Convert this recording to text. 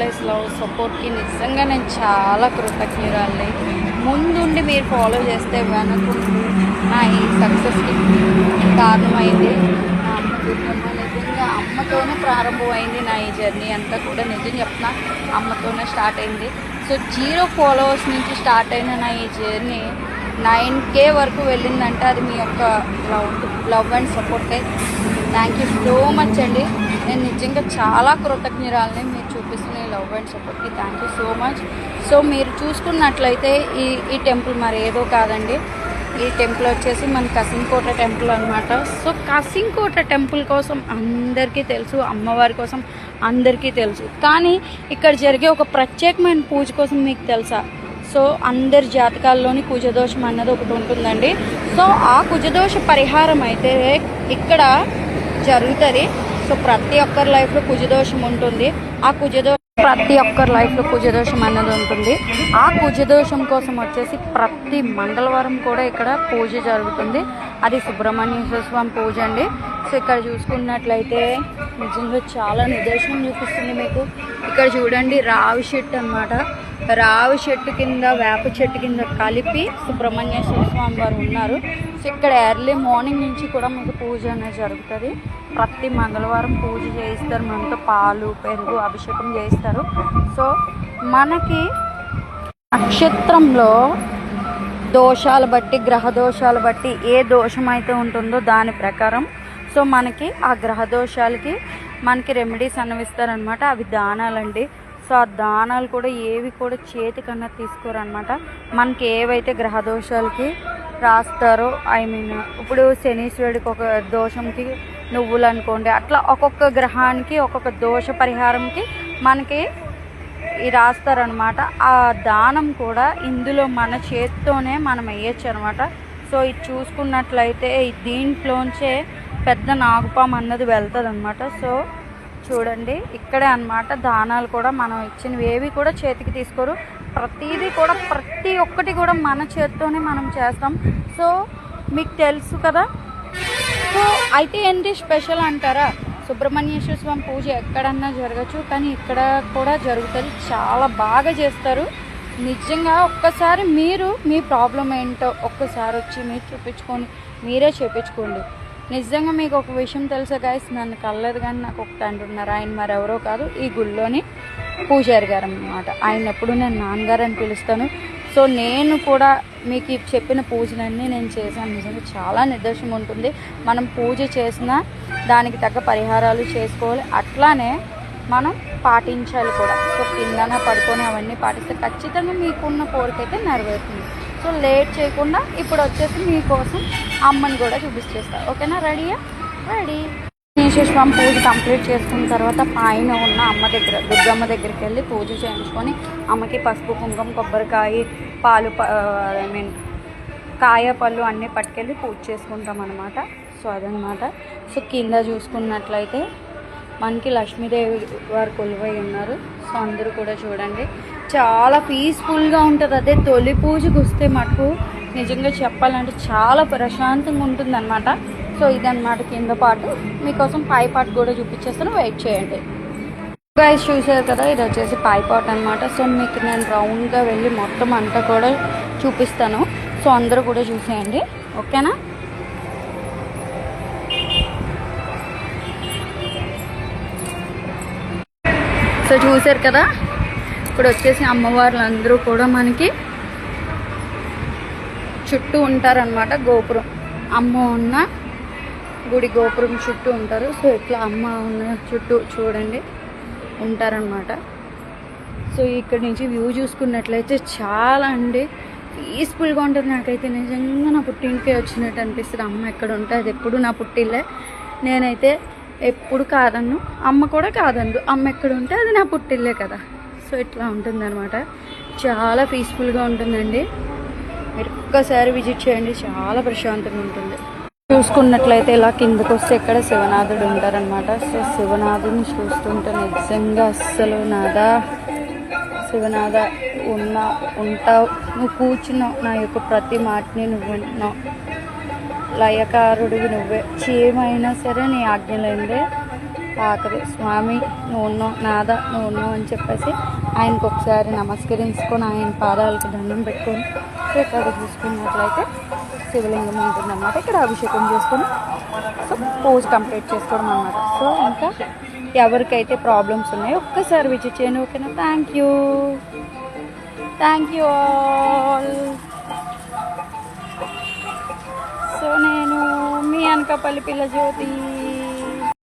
Endless love సపోర్ట్కి నిజంగా నేను చాలా కృతజ్ఞురాలని. ముందుండి మీరు ఫాలో చేస్తే వెనకుండి నా ఈ సక్సెస్కి కారణమైంది నా అమ్మ దుర్గమ్మ. నిజంగా అమ్మతోనే ప్రారంభమైంది నా ఈ జర్నీ అంతా కూడా. నిజం చెప్తున్నా, అమ్మతోనే స్టార్ట్ అయింది. సో 0 ఫాలోవర్స్ నుంచి స్టార్ట్ అయిన నా ఈ జర్నీ 9K వరకు వెళ్ళిందంటే అది మీ యొక్క లవ్ అండ్ సపోర్టే. థ్యాంక్ యూ సో మచ్ అండి. నేను నిజంగా చాలా కృతజ్ఞురాలని మీరు చూపిస్తున్న ఈ లవ్ అండ్ సపోర్ట్కి. Thank you so much. So మీరు చూసుకున్నట్లయితే ఈ టెంపుల్ మరి ఏదో కాదండి. ఈ టెంపుల్ వచ్చేసి మన కసింకోట టెంపుల్ అనమాట. సో కసింకోట టెంపుల్ కోసం అందరికీ తెలుసు, అమ్మవారి కోసం అందరికీ తెలుసు. కానీ ఇక్కడ జరిగే ఒక ప్రత్యేకమైన పూజ కోసం మీకు తెలుసా? సో అందరి జాతకాల్లోని కుజదోషం అన్నది ఒకటి ఉంటుందండి. సో ఆ కుజదోష పరిహారం అయితే ఇక్కడ జరుగుతుంది. సో ప్రతి ఒక్కరి లైఫ్లో కుజదోషం ఉంటుంది. ఆ ప్రతి ఒక్కరి లైఫ్లో కుజదోషం అన్నది ఉంటుంది. ఆ కుజదోషం కోసం వచ్చేసి ప్రతి మంగళవారం కూడా ఇక్కడ పూజ జరుగుతుంది. అది సుబ్రహ్మణ్యేశ్వర స్వామి పూజ అండి. సో ఇక్కడ చూసుకున్నట్లయితే నిజంగా చాలా నిదర్శనం చూపిస్తుంది మీకు. ఇక్కడ చూడండి, రావి చెట్టు అనమాట. రావి చెట్టు కింద వేప చెట్టు కింద కలిపి సుబ్రహ్మణ్యేశ్వర స్వామి వారు ఉన్నారు. సో ఇక్కడ ఎర్లీ మార్నింగ్ నుంచి కూడా మీకు పూజ అనేది జరుగుతుంది. ప్రతి మంగళవారం పూజ చేయిస్తారు. మనతో పాలు పెరుగు అభిషేకం చేయిస్తారు. సో మనకి నక్షత్రంలో దోషాలు బట్టి, గ్రహ దోషాలు బట్టి ఏ దోషం అయితే ఉంటుందో దాని ప్రకారం సో మనకి ఆ గ్రహ దోషాలకి మనకి రెమెడీస్ అన్నవిస్తారనమాట. అవి దానాలండి. సో ఆ దానాలు కూడా ఏవి కూడా చేతికన్నా తీసుకోరనమాట. మనకి ఏవైతే గ్రహ దోషాలకి రాస్తారో, ఇప్పుడు శనీశ్వరుడికి ఒక దోషంకి నువ్వులు అనుకోండి, అట్లా ఒక్కొక్క గ్రహానికి ఒక్కొక్క దోష పరిహారంకి మనకి రాస్తారనమాట. ఆ దానం కూడా ఇందులో మన చేత్తోనే మనం వేయచ్చు అనమాట. సో ఇది చూసుకున్నట్లయితే దీంట్లోంచే పెద్ద నాగుపాము అన్నది వెళ్తుంది అనమాట. సో చూడండి, ఇక్కడే అనమాట దానాలు కూడా మనం ఇచ్చినవి ఏవి కూడా చేతికి తీసుకోరు. ప్రతిదీ కూడా ప్రతి ఒక్కటి కూడా మన చేత్తోనే మనం చేస్తాం. సో మీకు తెలుసు కదా. సో అయితే ఏంటి స్పెషల్ అంటారా? సుబ్రహ్మణ్యేశ్వర స్వామి పూజ ఎక్కడన్నా జరగచ్చు, కానీ ఇక్కడ కూడా జరుగుతుంది. చాలా బాగా చేస్తారు. నిజంగా ఒక్కసారి మీరు మీ ప్రాబ్లం ఏంటో ఒక్కసారి వచ్చి మీరు చూపించుకొని మీరే చేయించుకోండి. నిజంగా మీకు ఒక విషయం తెలుసా గైస్, నన్ను కలలేదు కానీ నాకు ఒక తండ్రి ఉన్నారు. ఆయన మరెవరో కాదు, ఈ గుళ్ళోని పూజారి గారు అన్నమాట. ఆయన ఎప్పుడు నేను నాన్నగారు అని పిలుస్తాను. సో నేను కూడా మీకు చెప్పిన పూజలన్నీ నేను చేశాను. నిజంగా చాలా నిదర్శనం ఉంటుంది. మనం పూజ చేసినా దానికి తగ్గ పరిహారాలు చేసుకోవాలి, అట్లానే మనం పాటించాలి కూడా. సో కిందన పడుకొని అవన్నీ పాటిస్తే ఖచ్చితంగా మీకున్న కోరికైతే నెరవేరుతుంది. సో లేట్ చేయకుండా ఇప్పుడు వచ్చేసి మీకోసం అమ్మని కూడా చూపించేస్తారు. ఓకేనా? రెడీయా? రెడీ. శనేశ్వర స్వామి పూజ కంప్లీట్ చేసుకున్న తర్వాత పైన ఉన్న అమ్మ దగ్గర, దుర్గమ్మ దగ్గరికి వెళ్ళి పూజ చేయించుకొని అమ్మకి పసుపు కుంకుమ కొబ్బరికాయ పాలు కాయ పళ్ళు అన్నీ పట్టుకెళ్ళి పూజ చేసుకుంటాం అనమాట. సో అదనమాట. సో కింద చూసుకున్నట్లయితే మనకి లక్ష్మీదేవి వారు కొలువై ఉన్నారు. సో అందరూ కూడా చూడండి, చాలా పీస్ఫుల్గా ఉంటుంది. అదే తొలి పూజకు వస్తే మటుకు నిజంగా చెప్పాలంటే చాలా ప్రశాంతంగా ఉంటుంది అనమాట. సో ఇదన్నమాట కింద పాటు. మీకోసం పై పాటు కూడా చూపించేస్తాను, వెయిట్ చేయండి. గైస్ చూసారు కదా, ఇది వచ్చేసి పై పాట్ అనమాట. సో మీకు నేను రౌండ్గా వెళ్ళి మొత్తం అంతా కూడా చూపిస్తాను. సో అందరూ కూడా చూసేయండి, ఓకేనా? సో చూసారు కదా, ఇప్పుడు వచ్చేసి అమ్మవార్లు అందరూ కూడా మనకి చుట్టూ ఉంటారనమాట. గోపురం, అమ్మ ఉన్న గుడి గోపురం చుట్టూ ఉంటారు. సో ఇట్లా అమ్మ ఉన్న చుట్టూ చూడండి ఉంటారనమాట. సో ఇక్కడ నుంచి వ్యూ చూసుకున్నట్లయితే చాలా పీస్ఫుల్గా ఉంటుంది. నాకైతే నిజంగా నా పుట్టింటికే వచ్చినట్టు అనిపిస్తుంది. అమ్మ ఎక్కడ ఉంటే అది ఎప్పుడు నా పుట్టిల్లే. నేనైతే ఎప్పుడు కాదన్ను, అమ్మ కూడా కాదన్ను. అమ్మ ఎక్కడ ఉంటే అది నా పుట్టిల్లే కదా. సో ఇట్లా ఉంటుందన్నమాట. చాలా పీస్ఫుల్గా ఉంటుందండి. మీరు ఒక్కసారి విజిట్ చేయండి, చాలా ప్రశాంతంగా ఉంటుంది. చూసుకున్నట్లయితే ఇలా కిందకు వస్తే ఇక్కడ శివనాథుడు ఉంటారనమాట. సో శివనాథుడిని చూస్తుంటే నిజంగా అస్సలు నాదా శివనాథ ఉంటావు, నువ్వు కూర్చున్నావు, నా యొక్క ప్రతి మాటని నువ్వు వింటున్నావు, లయకారుడివి నువ్వే, చేయమైనా సరే నీ ఆజ్ఞలేందే ఆఖరి స్వామి నువ్వు ఉన్నావు, నాద నువ్వు ఉన్నావు అని చెప్పేసి ఆయనకు ఒకసారి నమస్కరించుకొని ఆయన పాదాలకు దండం పెట్టుకొని ఇక్కడ చూసుకున్నట్లయితే శివలింగం ఉంటుందన్నమాట. ఇక్కడ అభిషేకం చేసుకొని సో పూజ కంప్లీట్ చేసుకోవడం అన్నమాట. సో ఇంకా ఎవరికైతే ప్రాబ్లమ్స్ ఉన్నాయో ఒక్కసారి విజిట్ చేయండి. ఓకేనా? Thank you all. సో నేను మీ అనకాపల్లి పిల్ల జ్యోతి.